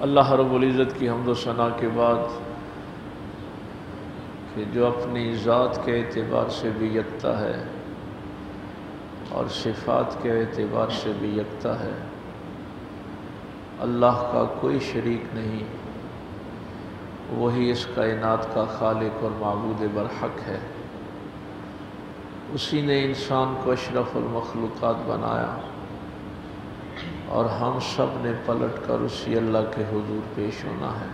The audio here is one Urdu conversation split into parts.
اللہ رب العزت کی حمد و ثنا کے بعد کہ جو اپنی ذات کے اعتبار سے بھی یکتا ہے اور صفات کے اعتبار سے بھی یکتا ہے، اللہ کا کوئی شریک نہیں، وہی اس کائنات کا خالق اور معبود برحق ہے۔ اسی نے انسان کو اشرف المخلوقات بنایا اور ہم سب نے پلٹ کر اسی اللہ کے حضور پیش ہونا ہے۔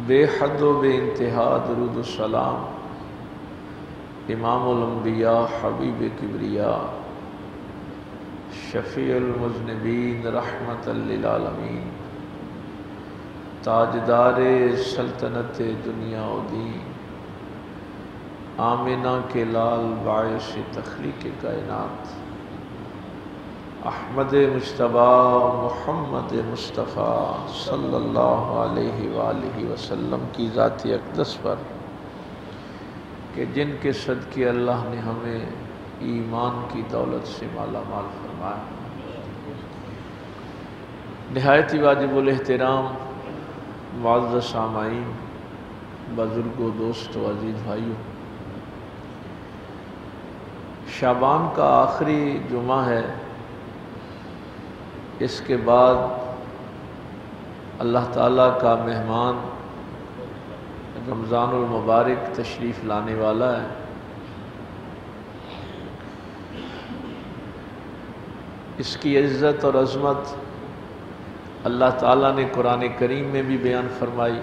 بے حد و بے انتہا درود و سلام امام الانبیاء حبیب کبریا شفیع المذنبین رحمت للعالمین تاجدار سلطنت دنیا و دین آمنہ کے لال باعث تخلیق کائنات احمد مجتبیٰ محمد مصطفیٰ صلی اللہ علیہ وآلہ وسلم کی ذات اقدس پر کہ جن کے صدقے اللہ نے ہمیں ایمان کی دولت سے مالا مال فرمایا۔ نہایت ہی واجب الاحترام معزز سامعین، بزرگوں، دوستوں، عزیز بھائیوں، شعبان کا آخری جمعہ ہے۔ اس کے بعد اللہ تعالیٰ کا مہمان رمضان المبارک تشریف لانے والا ہے۔ اس کی عزت اور عظمت اللہ تعالیٰ نے قرآن کریم میں بھی بیان فرمائی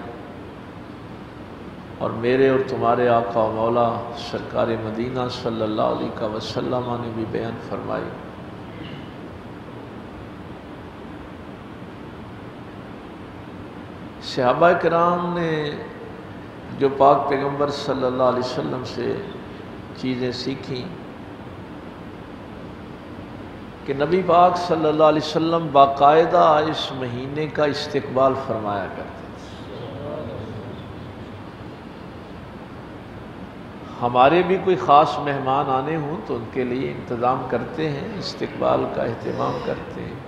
اور میرے اور تمہارے آقا و مولا سرکار مدینہ صلی اللہ علیہ وسلم نے بھی بیان فرمائی۔ صحابہ کرام نے جو پاک پیغمبر صلی اللہ علیہ وسلم سے چیزیں سیکھیں کہ نبی پاک صلی اللہ علیہ وسلم باقاعدہ اس مہینے کا استقبال فرمایا کرتے تھے۔ ہمارے بھی کوئی خاص مہمان آنے ہوں تو ان کے لیے انتظام کرتے ہیں، استقبال کا اہتمام کرتے ہیں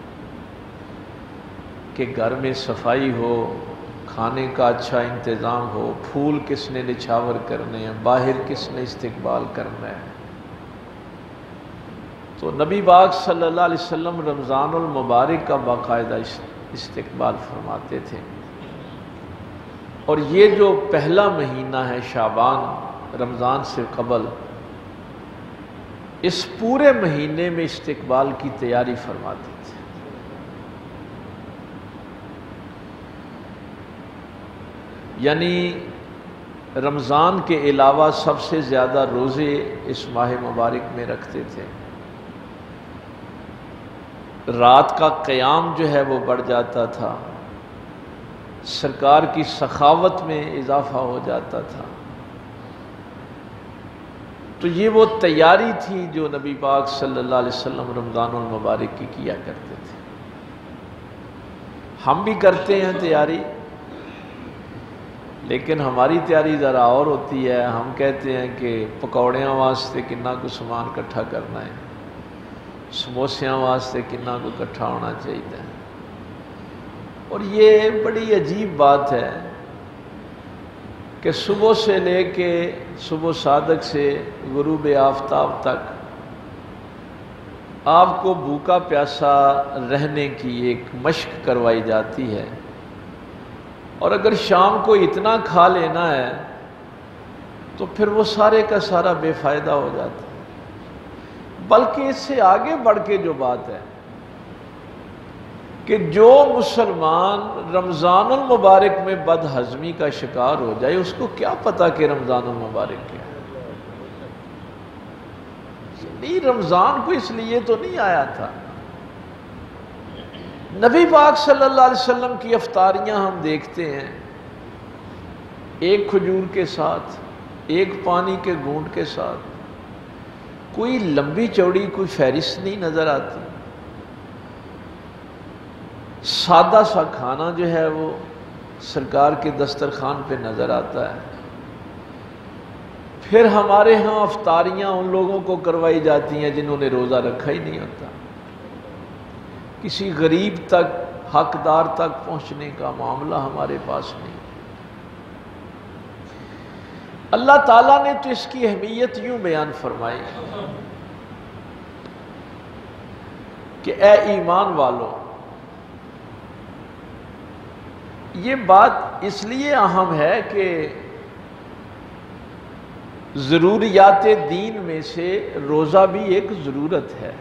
کہ گھر میں صفائی ہو، کھانے کا اچھا انتظام ہو، پھول کس نے نچھاور کرنے ہیں، باہر کس نے استقبال کرنا ہے۔ تو نبی پاک صلی اللہ علیہ وسلم رمضان المبارک کا باقاعدہ استقبال فرماتے تھے، اور یہ جو پہلا مہینہ ہے شعبان رمضان سے قبل، اس پورے مہینے میں استقبال کی تیاری فرماتے تھے۔ یعنی رمضان کے علاوہ سب سے زیادہ روزے اس ماہ مبارک میں رکھتے تھے۔ رات کا قیام جو ہے وہ بڑھ جاتا تھا، سرکار کی سخاوت میں اضافہ ہو جاتا تھا۔ تو یہ وہ تیاری تھی جو نبی پاک صلی اللہ علیہ وسلم رمضان المبارک کی کیا کرتے تھے۔ ہم بھی کرتے ہیں تیاری، لیکن ہماری تیاری ذرا اور ہوتی ہے۔ ہم کہتے ہیں کہ پکوڑیاں واسطے کنا کو سامان کٹھا کرنا ہے، سموسیاں واسطے کنا کو کٹھا ہونا چاہیے، اور یہ بڑی عجیب بات ہے کہ صبح سے لے کے صبح صادق سے غروب آفتاب تک آپ کو بھوکا پیاسا رہنے کی ایک مشق کروائی جاتی ہے، اور اگر شام کو اتنا کھا لینا ہے تو پھر وہ سارے کا سارا بے فائدہ ہو جاتا ہے۔ بلکہ اس سے آگے بڑھ کے جو بات ہے کہ جو مسلمان رمضان المبارک میں بد ہضمی کا شکار ہو جائے، اس کو کیا پتا کہ رمضان المبارک کیا ہے؟ نہیں، رمضان کو اس لیے تو نہیں آیا تھا۔ نبی پاک صلی اللہ علیہ وسلم کی افطاریاں ہم دیکھتے ہیں، ایک کھجور کے ساتھ، ایک پانی کے گھونٹ کے ساتھ، کوئی لمبی چوڑی کوئی فہرست نہیں نظر آتی۔ سادہ سا کھانا جو ہے وہ سرکار کے دسترخوان پہ نظر آتا ہے۔ پھر ہمارے ہاں افطاریاں ان لوگوں کو کروائی جاتی ہیں جنہوں نے روزہ رکھا ہی نہیں ہوتا۔ کسی غریب تک حقدار تک پہنچنے کا معاملہ ہمارے پاس نہیں۔ اللہ تعالیٰ نے تو اس کی اہمیت یوں بیان فرمائی کہ اے ایمان والو، یہ بات اس لیے اہم ہے کہ ضروریات دین میں سے روزہ بھی ایک ضرورت ہے،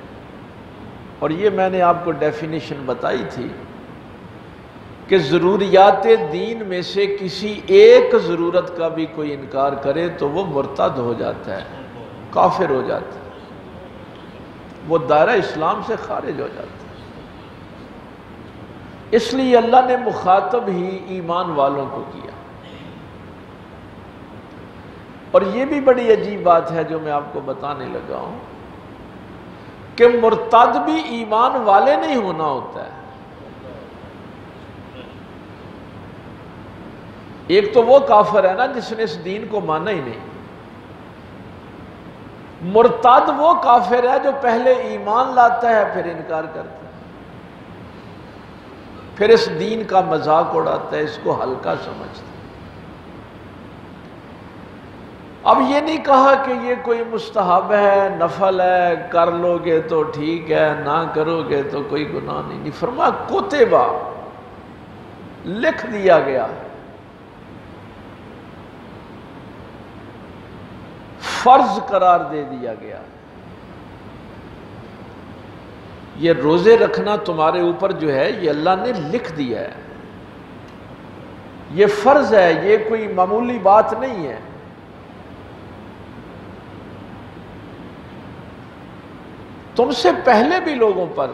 اور یہ میں نے آپ کو ڈیفینیشن بتائی تھی کہ ضروریات دین میں سے کسی ایک ضرورت کا بھی کوئی انکار کرے تو وہ مرتد ہو جاتا ہے، کافر ہو جاتا ہے، وہ دائرہ اسلام سے خارج ہو جاتا ہے۔ اس لیے اللہ نے مخاطب ہی ایمان والوں کو کیا۔ اور یہ بھی بڑی عجیب بات ہے جو میں آپ کو بتانے لگا ہوں کہ مرتد بھی ایمان والے نہیں ہونا ہوتا ہے۔ ایک تو وہ کافر ہے نا جس نے اس دین کو مانا ہی نہیں، مرتد وہ کافر ہے جو پہلے ایمان لاتا ہے پھر انکار کرتا ہے، پھر اس دین کا مذاق اڑاتا ہے، اس کو ہلکا سمجھتا ہے۔ اب یہ نہیں کہا کہ یہ کوئی مستحب ہے، نفل ہے، کر لو گے تو ٹھیک ہے، نہ کرو گے تو کوئی گناہ نہیں۔ فرمایا کتبہ، لکھ دیا گیا، فرض قرار دے دیا گیا، یہ روزے رکھنا تمہارے اوپر جو ہے یہ اللہ نے لکھ دیا ہے، یہ فرض ہے، یہ کوئی معمولی بات نہیں ہے۔ تم سے پہلے بھی لوگوں پر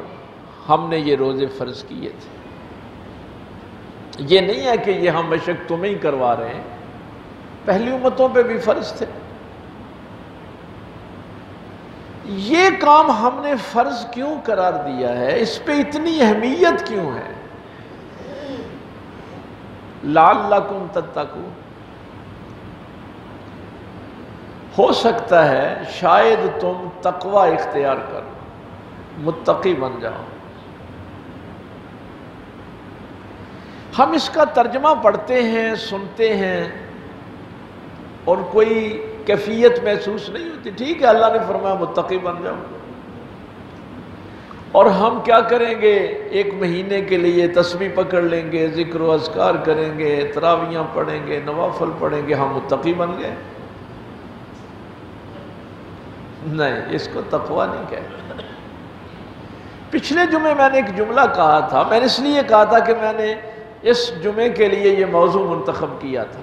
ہم نے یہ روزے فرض کیے تھے، یہ نہیں ہے کہ یہ ہم بشک تمہیں ہی کروا رہے ہیں، پہلی امتوں پہ بھی فرض تھے۔ یہ کام ہم نے فرض کیوں قرار دیا ہے، اس پہ اتنی اہمیت کیوں ہے؟ لعلکم تتقون، ہو سکتا ہے شاید تم تقوی اختیار کرو، متقی بن جاؤ۔ ہم اس کا ترجمہ پڑھتے ہیں، سنتے ہیں اور کوئی کیفیت محسوس نہیں ہوتی، ٹھیک ہے اللہ نے فرمایا متقی بن جاؤ، اور ہم کیا کریں گے؟ ایک مہینے کے لیے تسبیح پکڑ لیں گے، ذکر و اذکار کریں گے، تراویحاں پڑھیں گے، نوافل پڑھیں گے، ہم متقی بن گئے؟ نہیں، اس کو تقویٰ نہیں کہتے۔ پچھلے جمعے میں نے ایک جملہ کہا تھا، میں نے اس لیے کہا تھا کہ میں نے اس جمعے کے لیے یہ موضوع منتخب کیا تھا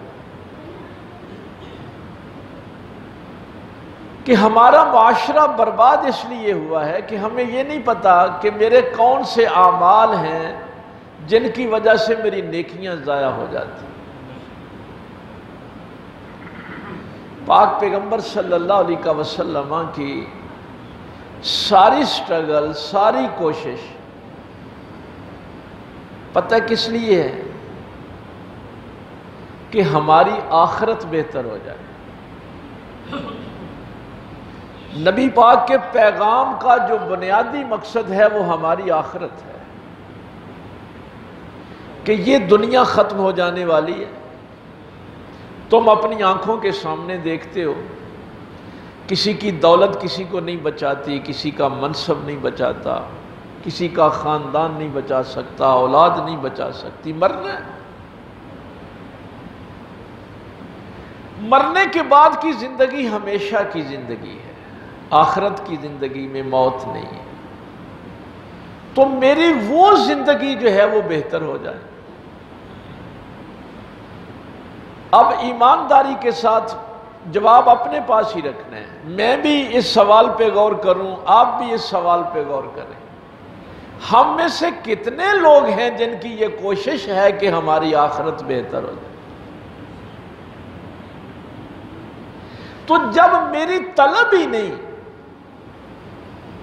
کہ ہمارا معاشرہ برباد اس لیے ہوا ہے کہ ہمیں یہ نہیں پتا کہ میرے کون سے اعمال ہیں جن کی وجہ سے میری نیکیاں ضائع ہو جاتی۔ پاک پیغمبر صلی اللہ علیہ وسلم کی ساری سٹرگل، ساری کوشش پتہ کس لیے ہے؟ کہ ہماری آخرت بہتر ہو جائے۔ نبی پاک کے پیغام کا جو بنیادی مقصد ہے وہ ہماری آخرت ہے، کہ یہ دنیا ختم ہو جانے والی ہے۔ تم اپنی آنکھوں کے سامنے دیکھتے ہو، کسی کی دولت کسی کو نہیں بچاتی، کسی کا منصب نہیں بچاتا، کسی کا خاندان نہیں بچا سکتا، اولاد نہیں بچا سکتی، مرنا ہے۔ مرنے کے بعد کی زندگی ہمیشہ کی زندگی ہے، آخرت کی زندگی میں موت نہیں ہے۔ تو میری وہ زندگی جو ہے وہ بہتر ہو جائے۔ اب ایمانداری کے ساتھ جواب اپنے پاس ہی رکھنا ہے۔ میں بھی اس سوال پہ غور کروں، آپ بھی اس سوال پہ غور کریں۔ ہم میں سے کتنے لوگ ہیں جن کی یہ کوشش ہے کہ ہماری آخرت بہتر ہو جائے؟ تو جب میری طلب ہی نہیں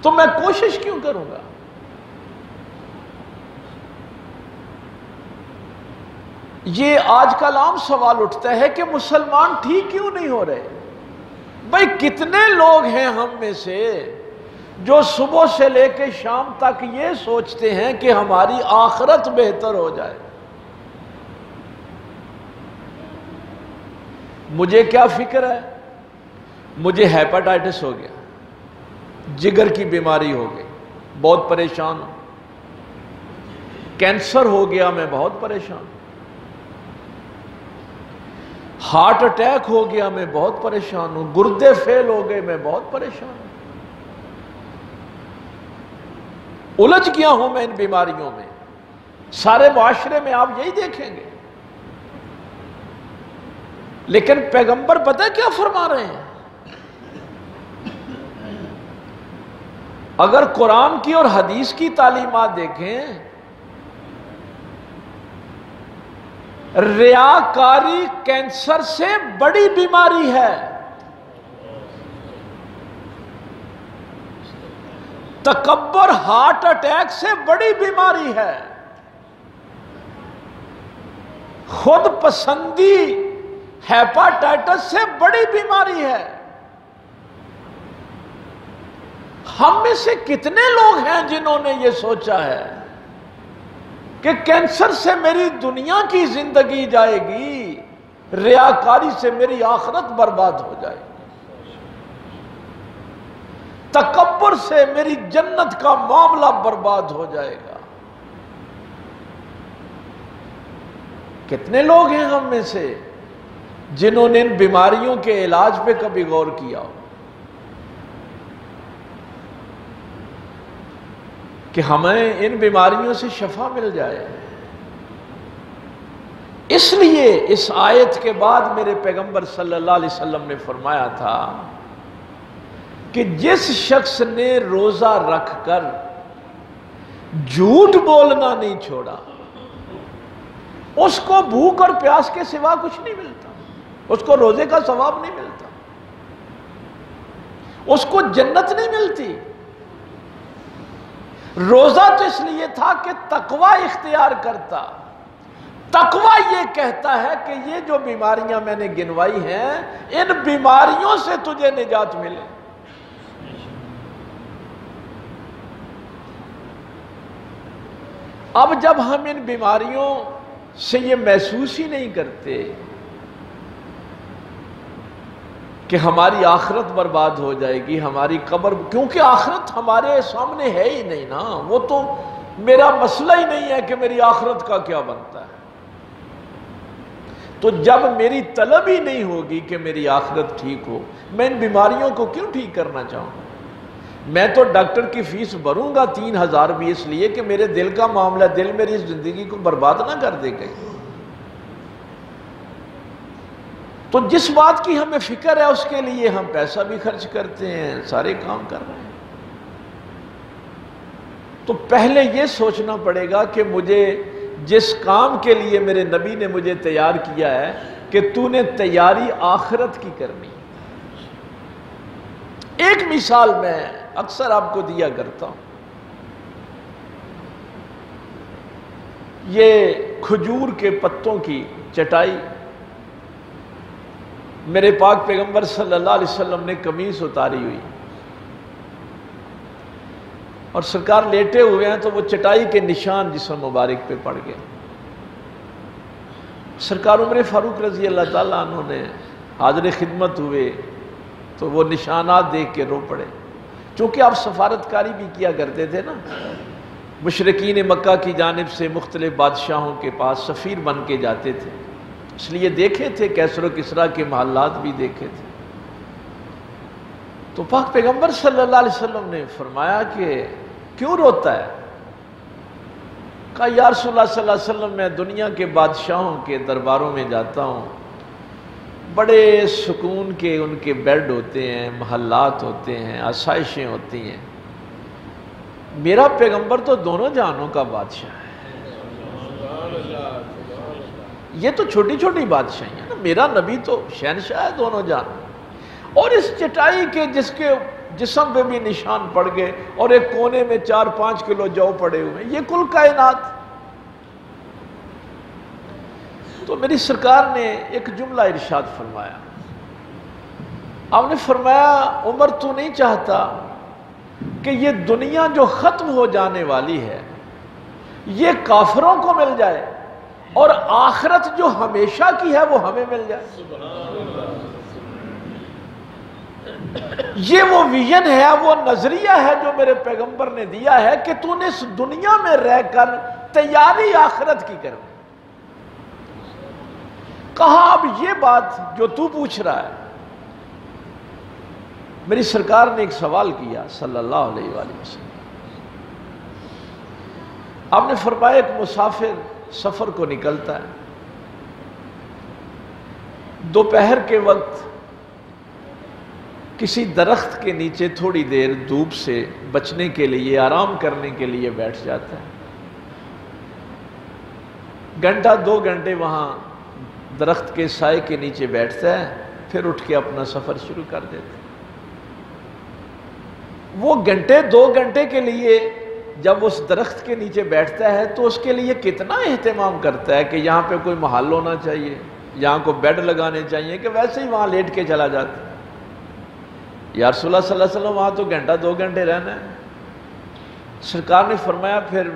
تو میں کوشش کیوں کروں گا؟ یہ آج کل عام سوال اٹھتا ہے کہ مسلمان ٹھیک کیوں نہیں ہو رہے؟ بھائی کتنے لوگ ہیں ہم میں سے جو صبح سے لے کے شام تک یہ سوچتے ہیں کہ ہماری آخرت بہتر ہو جائے. مجھے کیا فکر ہے؟ مجھے ہیپاٹائٹس ہو گیا، جگر کی بیماری ہو گئی، بہت پریشان ہوں. کینسر ہو گیا، میں بہت پریشان ہوں. ہارٹ اٹیک ہو گیا، میں بہت پریشان ہوں. گردے فیل ہو گئے، میں بہت پریشان ہوں. الجھ گیا ہوں میں ان بیماریوں میں. سارے معاشرے میں آپ یہی دیکھیں گے. لیکن پیغمبر پتہ کیا فرما رہے ہیں؟ اگر قرآن کی اور حدیث کی تعلیمات دیکھیں، ریاکاری کینسر سے بڑی بیماری ہے، تکبر ہارٹ اٹیک سے بڑی بیماری ہے، خود پسندی ہیپاٹائٹس سے بڑی بیماری ہے. ہم میں سے کتنے لوگ ہیں جنہوں نے یہ سوچا ہے کہ کینسر سے میری دنیا کی زندگی جائے گی، ریاکاری سے میری آخرت برباد ہو جائے گی، تکبر سے میری جنت کا معاملہ برباد ہو جائے گا. کتنے لوگ ہیں ہم میں سے جنہوں نے ان بیماریوں کے علاج پہ کبھی غور کیا ہو کہ ہمیں ان بیماریوں سے شفا مل جائے. اس لیے اس آیت کے بعد میرے پیغمبر صلی اللہ علیہ وسلم نے فرمایا تھا کہ جس شخص نے روزہ رکھ کر جھوٹ بولنا نہیں چھوڑا، اس کو بھوک اور پیاس کے سوا کچھ نہیں ملتا، اس کو روزے کا ثواب نہیں ملتا، اس کو جنت نہیں ملتی. روزہ تو اس لیے تھا کہ تقوی اختیار کرتا. تقوی یہ کہتا ہے کہ یہ جو بیماریاں میں نے گنوائی ہیں، ان بیماریوں سے تجھے نجات ملے. اب جب ہم ان بیماریوں سے یہ محسوس ہی نہیں کرتے کہ ہماری آخرت برباد ہو جائے گی، ہماری قبر، کیونکہ آخرت ہمارے سامنے ہے ہی نہیں نا. وہ تو میرا مسئلہ ہی نہیں ہے کہ میری آخرت کا کیا بنتا ہے. تو جب میری طلب ہی نہیں ہوگی کہ میری آخرت ٹھیک ہو، میں ان بیماریوں کو کیوں ٹھیک کرنا چاہوں گا؟ میں تو ڈاکٹر کی فیس بھروں گا 3000 بھی اس لیے کہ میرے دل کا معاملہ، دل میری اس زندگی کو برباد نہ کر دے گئی. تو جس بات کی ہمیں فکر ہے اس کے لیے ہم پیسہ بھی خرچ کرتے ہیں، سارے کام کر رہے ہیں. تو پہلے یہ سوچنا پڑے گا کہ مجھے جس کام کے لیے میرے نبی نے مجھے تیار کیا ہے کہ تو نے تیاری آخرت کی کرنی. ایک مثال میں اکثر آپ کو دیا کرتا ہوں. یہ کھجور کے پتوں کی چٹائی، میرے پاک پیغمبر صلی اللہ علیہ وسلم نے قمیص اتاری ہوئی اور سرکار لیٹے ہوئے ہیں، تو وہ چٹائی کے نشان جسم مبارک پہ پڑ گئے. سرکار عمر فاروق رضی اللہ تعالیٰ عنہ نے حاضر خدمت ہوئے تو وہ نشانات دیکھ کے رو پڑے. چونکہ آپ سفارتکاری بھی کیا کرتے تھے نا، مشرکین مکہ کی جانب سے مختلف بادشاہوں کے پاس سفیر بن کے جاتے تھے، اس لیے دیکھے تھے، کیسر و کسریٰ کے محلات بھی دیکھے تھے. تو پاک پیغمبر صلی اللہ علیہ وسلم نے فرمایا کہ کیوں روتا ہے؟ کہا یا رسول اللہ صلی اللہ علیہ وسلم، میں دنیا کے بادشاہوں کے درباروں میں جاتا ہوں، بڑے سکون کے ان کے بیڈ ہوتے ہیں، محلات ہوتے ہیں، آسائشیں ہوتی ہیں. میرا پیغمبر تو دونوں جہانوں کا بادشاہ ہے. یہ تو چھوٹی چھوٹی بادشاہی ہیں نا، میرا نبی تو شہنشاہ ہے دونوں جہان. اور اس چٹائی کے جس کے جسم پہ بھی نشان پڑ گئے اور ایک کونے میں 4-5 کلو جو پڑے ہوئے، یہ کل کائنات. تو میری سرکار نے ایک جملہ ارشاد فرمایا. آپ نے فرمایا عمر تو نہیں چاہتا کہ یہ دنیا جو ختم ہو جانے والی ہے یہ کافروں کو مل جائے اور آخرت جو ہمیشہ کی ہے وہ ہمیں مل جائے. یہ وہ ویژن ہے، وہ نظریہ ہے جو میرے پیغمبر نے دیا ہے کہ تو نے اس دنیا میں رہ کر تیاری آخرت کی کر. کہا اب یہ بات جو تو پوچھ رہا ہے، میری سرکار نے ایک سوال کیا صلی اللہ علیہ وآلہ وسلم. آپ نے فرمایا ایک مسافر سفر کو نکلتا ہے، دوپہر کے وقت کسی درخت کے نیچے تھوڑی دیر دھوپ سے بچنے کے لیے، آرام کرنے کے لیے بیٹھ جاتا ہے. گھنٹہ 2 گھنٹے وہاں درخت کے سائے کے نیچے بیٹھتا ہے، پھر اٹھ کے اپنا سفر شروع کر دیتا ہے. وہ گھنٹے 2 گھنٹے کے لیے جب اس درخت کے نیچے بیٹھتا ہے تو اس کے لیے کتنا اہتمام کرتا ہے کہ یہاں پہ کوئی محل ہونا چاہیے، یہاں کو بیڈ لگانے چاہیے، کہ ویسے ہی وہاں لیٹ کے چلا جاتا ہے. یا رسول اللہ صلی اللہ علیہ وسلم وہاں تو گھنٹہ 2 گھنٹے رہنا ہے. سرکار نے فرمایا پھر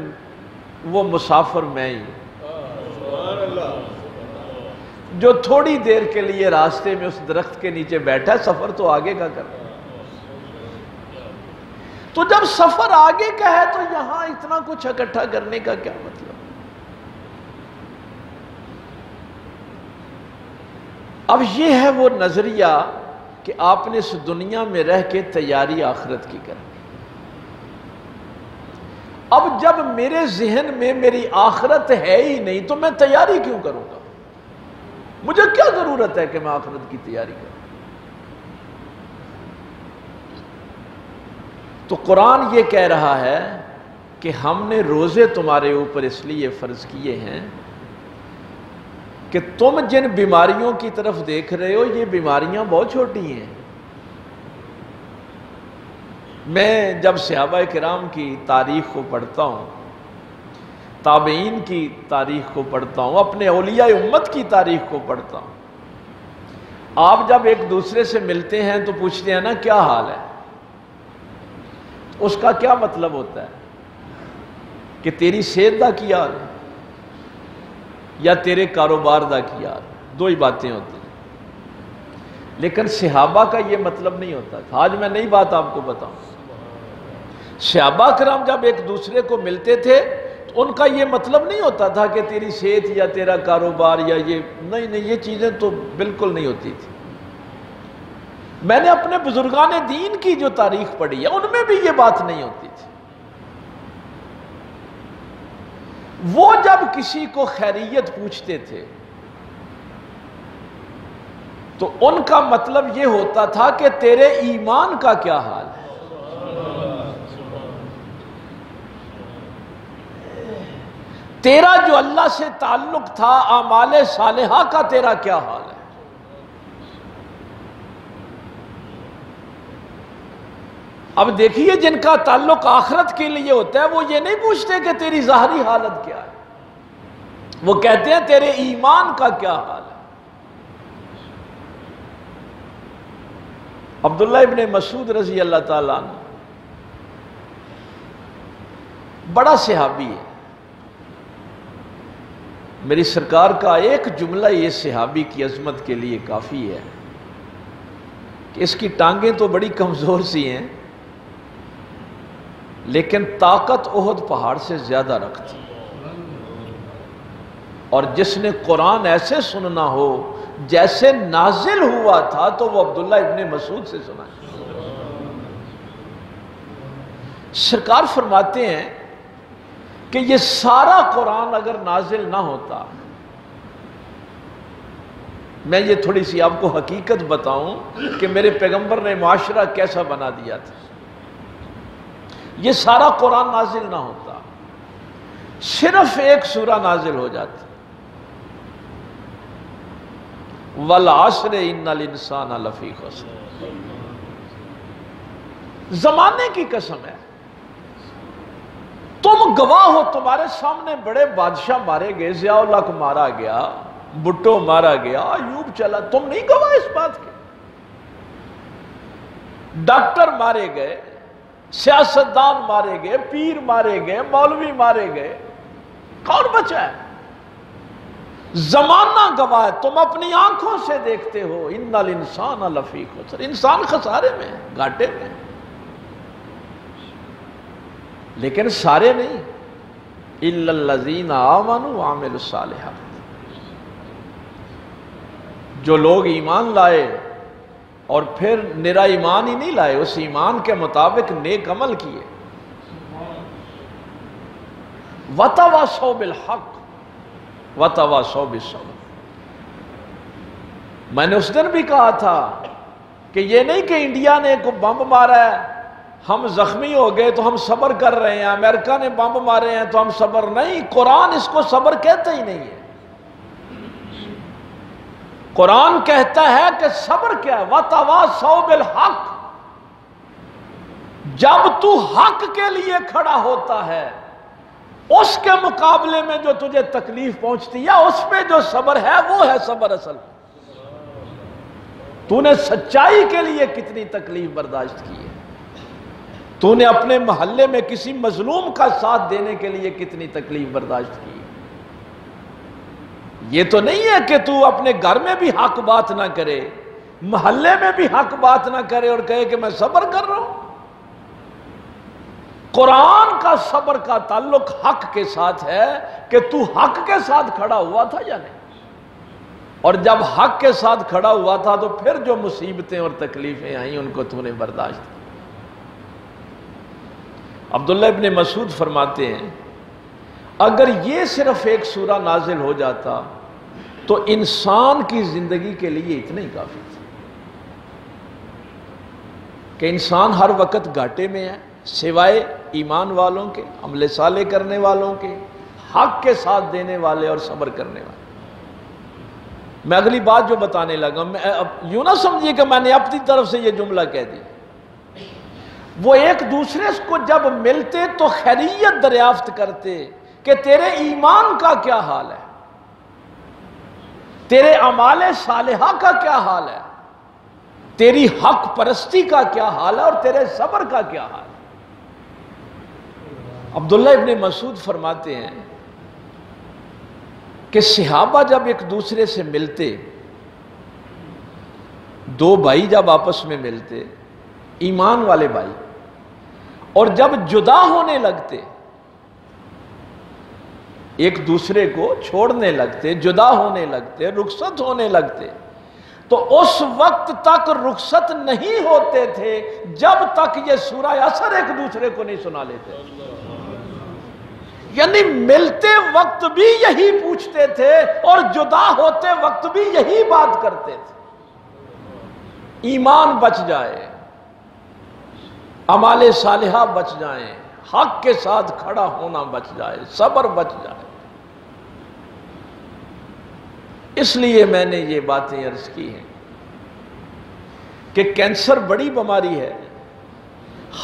وہ مسافر میں ہی جو تھوڑی دیر کے لیے راستے میں اس درخت کے نیچے بیٹھا ہے، سفر تو آگے کا کرنا. تو جب سفر آگے کا ہے تو یہاں اتنا کچھ اکٹھا کرنے کا کیا مطلب؟ اب یہ ہے وہ نظریہ کہ آپ نے اس دنیا میں رہ کے تیاری آخرت کی کرنی. اب جب میرے ذہن میں میری آخرت ہے ہی نہیں تو میں تیاری کیوں کروں گا؟ مجھے کیا ضرورت ہے کہ میں آخرت کی تیاری کروں؟ تو قرآن یہ کہہ رہا ہے کہ ہم نے روزے تمہارے اوپر اس لیے فرض کیے ہیں کہ تم جن بیماریوں کی طرف دیکھ رہے ہو یہ بیماریاں بہت چھوٹی ہیں. میں جب صحابہ کرام کی تاریخ کو پڑھتا ہوں، تابعین کی تاریخ کو پڑھتا ہوں، اپنے اولیاء امت کی تاریخ کو پڑھتا ہوں، آپ جب ایک دوسرے سے ملتے ہیں تو پوچھتے ہیں نا کیا حال ہے، اس کا کیا مطلب ہوتا ہے کہ تیری صحت دا کی حال ہے یا تیرے کاروبار دا کی حال. 2 ہی باتیں ہوتی ہیں. لیکن صحابہ کا یہ مطلب نہیں ہوتا تھا. آج میں نئی بات آپ کو بتاؤں. صحابہ کرام جب ایک دوسرے کو ملتے تھے تو ان کا یہ مطلب نہیں ہوتا تھا کہ تیری صحت یا تیرا کاروبار یا نہیں، یہ چیزیں تو بالکل نہیں ہوتی تھی. میں نے اپنے بزرگان دین کی جو تاریخ پڑھی ہے ان میں بھی یہ بات نہیں ہوتی تھی. وہ جب کسی کو خیریت پوچھتے تھے تو ان کا مطلب یہ ہوتا تھا کہ تیرے ایمان کا کیا حال ہے، تیرا جو اللہ سے تعلق تھا اعمال صالحہ کا تیرا کیا حال ہے. اب دیکھیے جن کا تعلق آخرت کے لیے ہوتا ہے وہ یہ نہیں پوچھتے کہ تیری ظاہری حالت کیا ہے، وہ کہتے ہیں تیرے ایمان کا کیا حال ہے. عبداللہ ابن مسعود رضی اللہ تعالیٰ عنہ بڑا صحابی ہے. میری سرکار کا ایک جملہ یہ صحابی کی عظمت کے لیے کافی ہے کہ اس کی ٹانگیں تو بڑی کمزور سی ہیں لیکن طاقت احد پہاڑ سے زیادہ رکھتی. اور جس نے قرآن ایسے سننا ہو جیسے نازل ہوا تھا تو وہ عبداللہ ابن مسعود سے سنا ہے. سرکار فرماتے ہیں کہ یہ سارا قرآن اگر نازل نہ ہوتا، میں یہ تھوڑی سی آپ کو حقیقت بتاؤں کہ میرے پیغمبر نے معاشرہ کیسا بنا دیا تھا، یہ سارا قرآن نازل نہ ہوتا، صرف ایک سورہ نازل ہو جاتی، وَالْعَصْرِ إِنَّ الْإِنسَانَ لَفِي خُسْرٍ. زمانے کی قسم ہے، تم گواہ ہو، تمہارے سامنے بڑے بادشاہ مارے گئے، ضیاء الحق مارا گیا، بھٹو مارا گیا، ایوب چلا، تم نہیں گواہ اس بات کے. ڈاکٹر مارے گئے، سیاستدان مارے گئے، پیر مارے گئے، مولوی مارے گئے، کون بچا ہے؟ زمانہ گواہ ہے، تم اپنی آنکھوں سے دیکھتے ہو، ان الانسان لفی خسر، انسان خسارے میں ہے، گھاٹے میں ہے۔ لیکن سارے نہیں، الا الذین آمنوا وعملوا الصالحات، جو لوگ ایمان لائے اور پھر نرا ایمان ہی نہیں لائے، اس ایمان کے مطابق نیک عمل کیے، وَتَوَاصَوْا بِالْحَقِّ وَتَوَاصَوْا بِالصَّبْرِ۔ میں نے اس دن بھی کہا تھا کہ یہ نہیں کہ انڈیا نے کو بم مارا ہے، ہم زخمی ہو گئے تو ہم صبر کر رہے ہیں، امریکہ نے بم مارے ہیں تو ہم صبر نہیں، قرآن اس کو صبر کہتا ہی نہیں ہے۔ قرآن کہتا ہے کہ صبر کیا ہے، وَتَوَاصَوْا بِالْحَقِّ، جب تو حق کے لیے کھڑا ہوتا ہے، اس کے مقابلے میں جو تجھے تکلیف پہنچتی ہے اس پہ جو صبر ہے وہ ہے صبر اصل۔ تو نے سچائی کے لیے کتنی تکلیف برداشت کی ہے، تو نے اپنے محلے میں کسی مظلوم کا ساتھ دینے کے لیے کتنی تکلیف برداشت کی ہے۔ یہ تو نہیں ہے کہ تو اپنے گھر میں بھی حق بات نہ کرے، محلے میں بھی حق بات نہ کرے اور کہے کہ میں صبر کر رہا ہوں۔ قرآن کا صبر کا تعلق حق کے ساتھ ہے کہ تو حق کے ساتھ کھڑا ہوا تھا یا نہیں، اور جب حق کے ساتھ کھڑا ہوا تھا تو پھر جو مصیبتیں اور تکلیفیں آئیں ان کو تو نے برداشت کی۔ عبداللہ ابن مسعود فرماتے ہیں اگر یہ صرف ایک سورہ نازل ہو جاتا تو انسان کی زندگی کے لیے اتنا ہی کافی تھا کہ انسان ہر وقت گھاٹے میں ہے، سوائے ایمان والوں کے، عمل صالح کرنے والوں کے، حق کے ساتھ دینے والے اور صبر کرنے والے۔ میں اگلی بات جو بتانے لگا، یوں نہ سمجھیے کہ میں نے اپنی طرف سے یہ جملہ کہہ دی، وہ ایک دوسرے کو جب ملتے تو خیریت دریافت کرتے کہ تیرے ایمان کا کیا حال ہے، تیرے اعمال صالحہ کا کیا حال ہے، تیری حق پرستی کا کیا حال ہے اور تیرے صبر کا کیا حال ہے۔ عبداللہ ابن مسعود فرماتے ہیں کہ صحابہ جب ایک دوسرے سے ملتے، دو بھائی جب آپس میں ملتے، ایمان والے بھائی، اور جب جدا ہونے لگتے، ایک دوسرے کو چھوڑنے لگتے، جدا ہونے لگتے، رخصت ہونے لگتے، تو اس وقت تک رخصت نہیں ہوتے تھے جب تک یہ سورہ اثر ایک دوسرے کو نہیں سنا لیتے۔ یعنی ملتے وقت بھی یہی پوچھتے تھے اور جدا ہوتے وقت بھی یہی بات کرتے تھے، ایمان بچ جائے، اعمال صالحہ بچ جائیں، حق کے ساتھ کھڑا ہونا بچ جائے، صبر بچ جائے۔ اس لیے میں نے یہ باتیں عرض کی ہیں کہ کینسر بڑی بیماری ہے،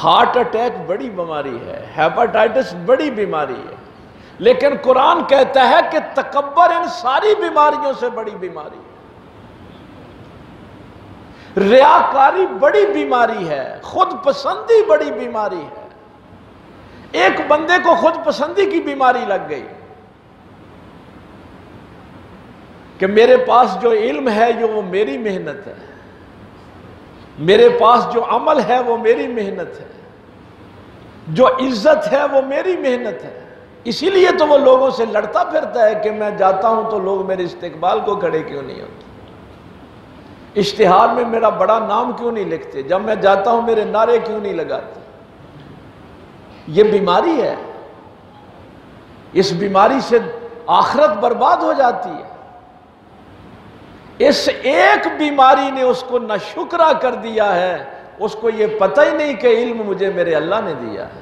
ہارٹ اٹیک بڑی بیماری ہے، ہیپاٹائٹس بڑی بیماری ہے، لیکن قرآن کہتا ہے کہ تکبر ان ساری بیماریوں سے بڑی بیماری ہے، ریاکاری بڑی بیماری ہے، خود پسندی بڑی بیماری ہے۔ ایک بندے کو خود پسندی کی بیماری لگ گئی کہ میرے پاس جو علم ہے وہ میری محنت ہے، میرے پاس جو عمل ہے وہ میری محنت ہے، جو عزت ہے وہ میری محنت ہے، اسی لیے تو وہ لوگوں سے لڑتا پھرتا ہے کہ میں جاتا ہوں تو لوگ میرے استقبال کو کھڑے کیوں نہیں ہوتے، اشتہار میں میرا بڑا نام کیوں نہیں لکھتے، جب میں جاتا ہوں میرے نعرے کیوں نہیں لگاتے۔ یہ بیماری ہے، اس بیماری سے آخرت برباد ہو جاتی ہے۔ اس ایک بیماری نے اس کو ناشکرا کر دیا ہے، اس کو یہ پتہ ہی نہیں کہ علم مجھے میرے اللہ نے دیا ہے،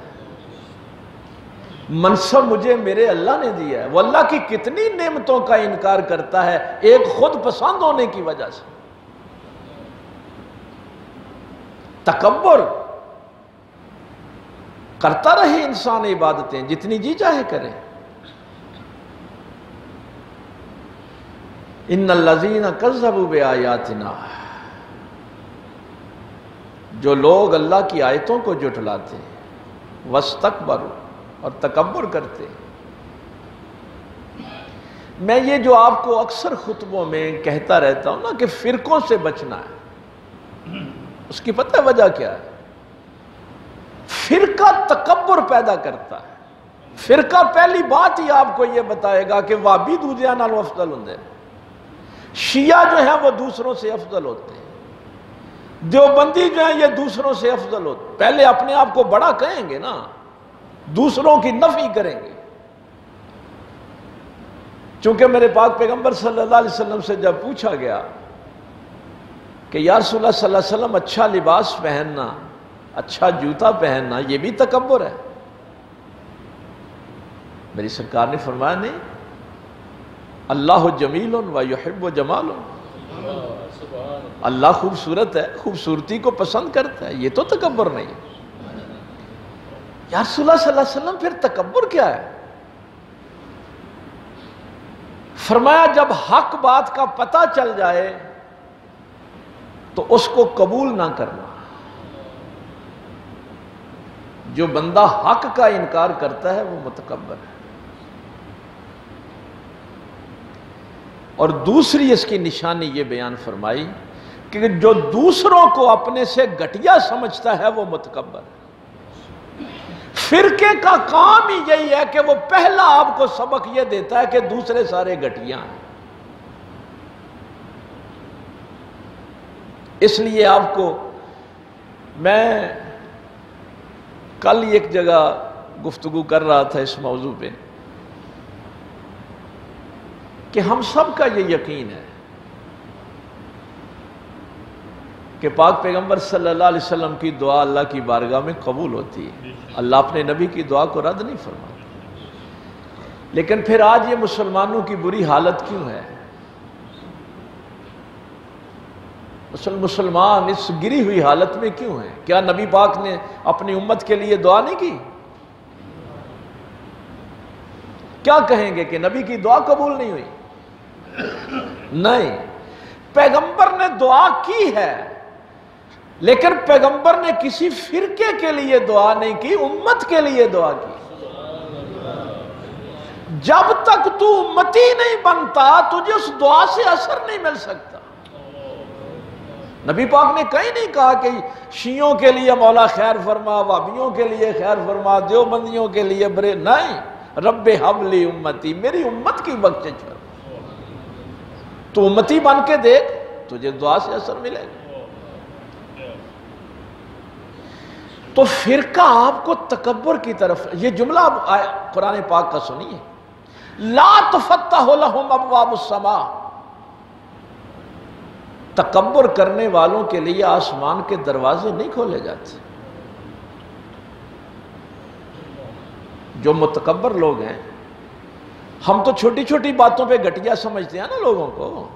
منصب مجھے میرے اللہ نے دیا ہے۔ وہ اللہ کی کتنی نعمتوں کا انکار کرتا ہے ایک خود پسند ہونے کی وجہ سے۔ تکبر کرتا رہے انسان عبادتیں جتنی جی چاہے کرے۔ ان الذین کذبوا بآیاتنا، جو لوگ اللہ کی آیتوں کو جھٹلاتے ہیں، وَاسْتَكْبَرُوا، اور تکبر کرتے. میں یہ جو آپ کو اکثر خطبوں میں کہتا رہتا ہوں نا کہ فرقوں سے بچنا ہے، اس کی پتہ وجہ کیا ہے؟ فرقہ تکبر پیدا کرتا ہے. فرقہ پہلی بات ہی آپ کو یہ بتائے گا کہ وابی دوجیاں نالوں افضل ہوندے، شیعہ جو ہیں وہ دوسروں سے افضل ہوتے ہیں، دیوبندی جو ہیں یہ دوسروں سے افضل ہوتے ہیں. پہلے اپنے آپ کو بڑا کہیں گے نا، دوسروں کی نفی کریں گے. چونکہ میرے پاک پیغمبر صلی اللہ علیہ وسلم سے جب پوچھا گیا کہ یا رسول اللہ صلی اللہ علیہ وسلم اچھا لباس پہننا، اچھا جوتا پہننا یہ بھی تکبر ہے؟ میری سرکار نے فرمایا نہیں، اللہ جمیل و یحب جمال، اللہ خوبصورت ہے، خوبصورتی کو پسند کرتا ہے، یہ تو تکبر نہیں ہے. یا رسول اللہ صلی اللہ علیہ وسلم پھر تکبر کیا ہے؟ فرمایا جب حق بات کا پتہ چل جائے تو اس کو قبول نہ کرنا. جو بندہ حق کا انکار کرتا ہے وہ متکبر ہے. اور دوسری اس کی نشانی یہ بیان فرمائی کہ جو دوسروں کو اپنے سے گھٹیا سمجھتا ہے وہ متکبر ہے. فرقے کا کام ہی یہی ہے کہ وہ پہلا آپ کو سبق یہ دیتا ہے کہ دوسرے سارے گھٹیاں ہیں. اس لیے آپ کو میں کل ایک جگہ گفتگو کر رہا تھا اس موضوع پہ کہ ہم سب کا یہ یقین ہے کہ پاک پیغمبر صلی اللہ علیہ وسلم کی دعا اللہ کی بارگاہ میں قبول ہوتی ہے. اللہ اپنے نبی کی دعا کو رد نہیں فرماتا. لیکن پھر آج یہ مسلمانوں کی بری حالت کیوں ہے؟ مسلمان اس گری ہوئی حالت میں کیوں ہیں؟ کیا نبی پاک نے اپنی امت کے لیے دعا نہیں کی؟ کیا کہیں گے کہ نبی کی دعا قبول نہیں ہوئی؟ نہیں، پیغمبر نے دعا کی ہے، لیکن پیغمبر نے کسی فرقے کے لیے دعا نہیں کی، امت کے لیے دعا کی. جب تک تو امتی نہیں بنتا تجھے اس دعا سے اثر نہیں مل سکتا. نبی پاک نے کہیں نہیں کہا کہ شیعوں کے لیے مولا خیر فرما، وابیوں کے لیے خیر فرما، دیوبندیوں کے لیے برے. نہیں، رب حب لی امتی، میری امت کی بخشش فرما. تو امتی بن کے دیکھ، تجھے دعا سے اثر ملے گا. تو فرقہ آپ کو تکبر کی طرف، یہ جملہ قرآن پاک کا سنیے، لا تفتح لہم ابواب السماء، تکبر کرنے والوں کے لیے آسمان کے دروازے نہیں کھولے جاتے. جو متکبر لوگ ہیں، ہم تو چھوٹی چھوٹی باتوں پہ گھٹیا سمجھتے ہیں نا لوگوں کو.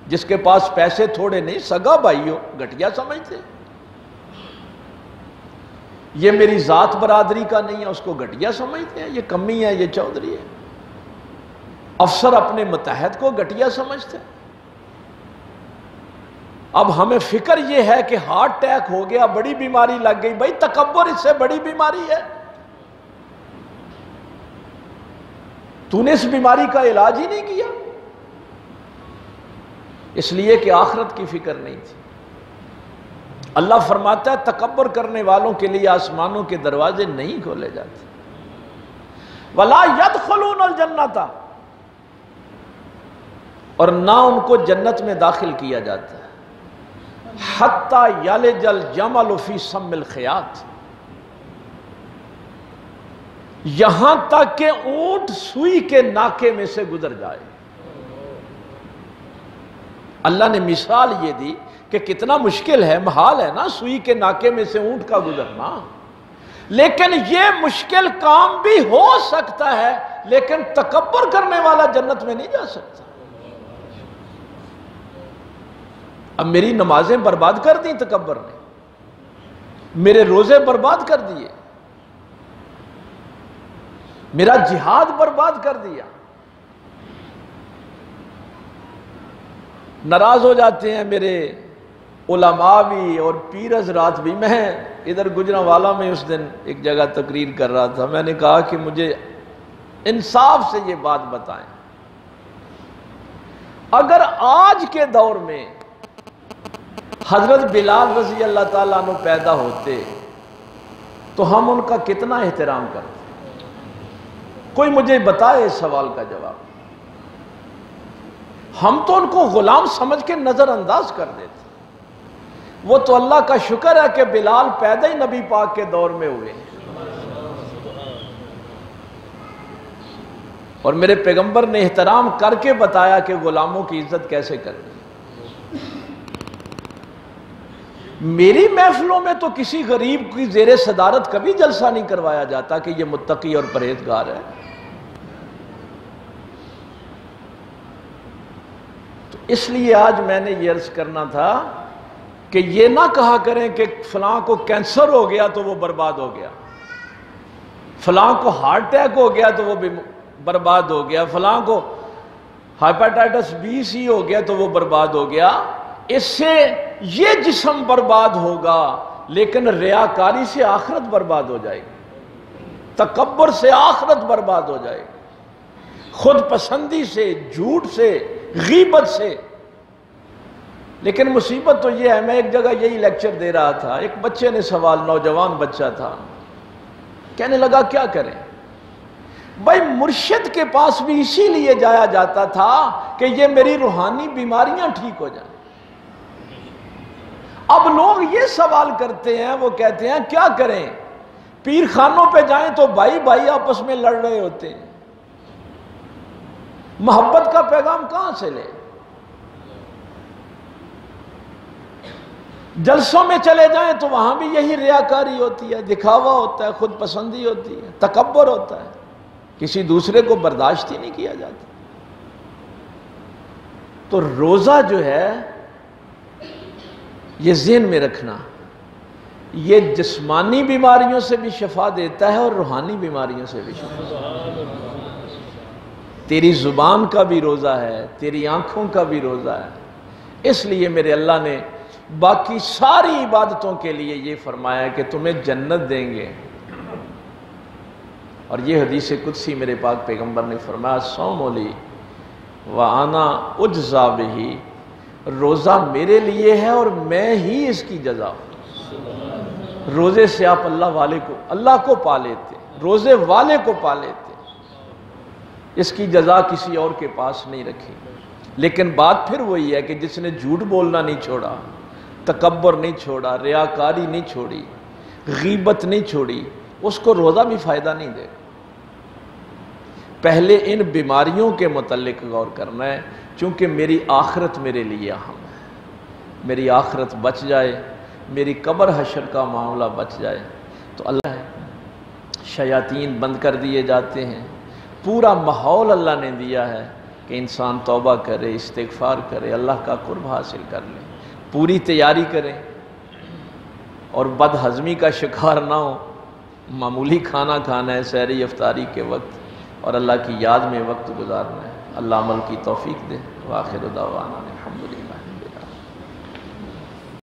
جس کے پاس پیسے تھوڑے نہیں، سگا بھائی ہو، گھٹیا سمجھتے ہیں. یہ میری ذات برادری کا نہیں ہے، اس کو گھٹیا سمجھتے ہیں. یہ کمی ہے، یہ چودھری ہے. افسر اپنے متحد کو گھٹیا سمجھتے ہیں. اب ہمیں فکر یہ ہے کہ ہارٹ اٹیک ہو گیا، بڑی بیماری لگ گئی. بھائی تکبر اس سے بڑی بیماری ہے. تو نے اس بیماری کا علاج ہی نہیں کیا، اس لیے کہ آخرت کی فکر نہیں تھی. اللہ فرماتا ہے تکبر کرنے والوں کے لیے آسمانوں کے دروازے نہیں کھولے جاتے. وَلَا يَدْخُلُونَ الْجَنَّةَ، اور نہ ان کو جنت میں داخل کیا جاتا ہے. حَتَّى يَلِجَ الْجَمَلُ فِي سَمِّ الْخِيَاطِ، یہاں تک کہ اونٹ سوئی کے ناکے میں سے گزر جائے. اللہ نے مثال یہ دی کہ کتنا مشکل ہے، محال ہے نا سوئی کے ناکے میں سے اونٹ کا گزرنا. لیکن یہ مشکل کام بھی ہو سکتا ہے، لیکن تکبر کرنے والا جنت میں نہیں جا سکتا. اب میری نمازیں برباد کر دیں تکبر نے، میرے روزے برباد کر دیے، میرا جہاد برباد کر دیا. ناراض ہو جاتے ہیں میرے علماء بھی اور پیر حضرات بھی. میں ادھر گجرانوالہ میں اس دن ایک جگہ تقریر کر رہا تھا. میں نے کہا کہ مجھے انصاف سے یہ بات بتائیں, اگر آج کے دور میں حضرت بلال رضی اللہ تعالیٰ عنہ پیدا ہوتے تو ہم ان کا کتنا احترام کرتے؟ کوئی مجھے بتائے اس سوال کا جواب. ہم تو ان کو غلام سمجھ کے نظر انداز کر دیتے. وہ تو اللہ کا شکر ہے کہ بلال پیدا ہی نبی پاک کے دور میں ہوئے, اور میرے پیغمبر نے احترام کر کے بتایا کہ غلاموں کی عزت کیسے کرنی. میری محفلوں میں تو کسی غریب کی زیر صدارت کبھی جلسہ نہیں کروایا جاتا کہ یہ متقی اور پرہیزگار ہے. تو اس لیے آج میں نے یہ عرض کرنا تھا کہ یہ نہ کہا کریں کہ فلاں کو کینسر ہو گیا تو وہ برباد ہو گیا, فلاں کو ہارٹ اٹیک ہو گیا تو وہ برباد ہو گیا, فلاں کو ہیپاٹائٹس بی سی ہو گیا تو وہ برباد ہو گیا. اس سے یہ جسم برباد ہوگا لیکن ریاکاری سے آخرت برباد ہو جائے گی, تکبر سے آخرت برباد ہو جائے گی, خود پسندی سے, جھوٹ سے, غیبت سے. لیکن مصیبت تو یہ ہے, میں ایک جگہ یہی لیکچر دے رہا تھا, ایک بچے نے سوال, نوجوان بچہ تھا, کہنے لگا کیا کریں بھائی, مرشد کے پاس بھی اسی لیے جایا جاتا تھا کہ یہ میری روحانی بیماریاں ٹھیک ہو جائیں. اب لوگ یہ سوال کرتے ہیں, وہ کہتے ہیں کیا کریں, پیر خانوں پہ جائیں تو بھائی بھائی آپس میں لڑ رہے ہوتے ہیں, محبت کا پیغام کہاں سے لیں. جلسوں میں چلے جائیں تو وہاں بھی یہی ریاکاری ہوتی ہے, دکھاوا ہوتا ہے, خود پسندی ہوتی ہے, تکبر ہوتا ہے, کسی دوسرے کو برداشت ہی نہیں کیا جاتا. تو روزہ جو ہے یہ ذہن میں رکھنا, یہ جسمانی بیماریوں سے بھی شفا دیتا ہے اور روحانی بیماریوں سے بھی شفا. تیری زبان کا بھی روزہ ہے, تیری آنکھوں کا بھی روزہ ہے. اس لیے میرے اللہ نے باقی ساری عبادتوں کے لیے یہ فرمایا کہ تمہیں جنت دیں گے. اور یہ حدیث قدسی میرے پاک پیغمبر نے فرمایا, صوم لی وانا اجزا بہ, روزہ میرے لیے ہے اور میں ہی اس کی جزا ہوں. روزے سے آپ اللہ کو پا لیتے, روزے والے کو پا لیتے, اس کی جزا کسی اور کے پاس نہیں رکھی. لیکن بات پھر وہی ہے کہ جس نے جھوٹ بولنا نہیں چھوڑا, تکبر نہیں چھوڑا, ریاکاری نہیں چھوڑی, غیبت نہیں چھوڑی, اس کو روزہ بھی فائدہ نہیں دے گا. پہلے ان بیماریوں کے متعلق غور کرنا ہے, چونکہ میری آخرت میرے لیے اہم ہے. میری آخرت بچ جائے, میری قبر حشر کا معاملہ بچ جائے تو اللہ ہے. شیاطین بند کر دیے جاتے ہیں, پورا ماحول اللہ نے دیا ہے کہ انسان توبہ کرے, استغفار کرے, اللہ کا قرب حاصل کر لے, پوری تیاری کریں اور بد ہضمی کا شکار نہ ہو. معمولی کھانا کھانا ہے سحری افطاری کے وقت اور اللہ کی یاد میں وقت گزارنا ہے. اللہ عمل کی توفیق دے. وآخر دعوانا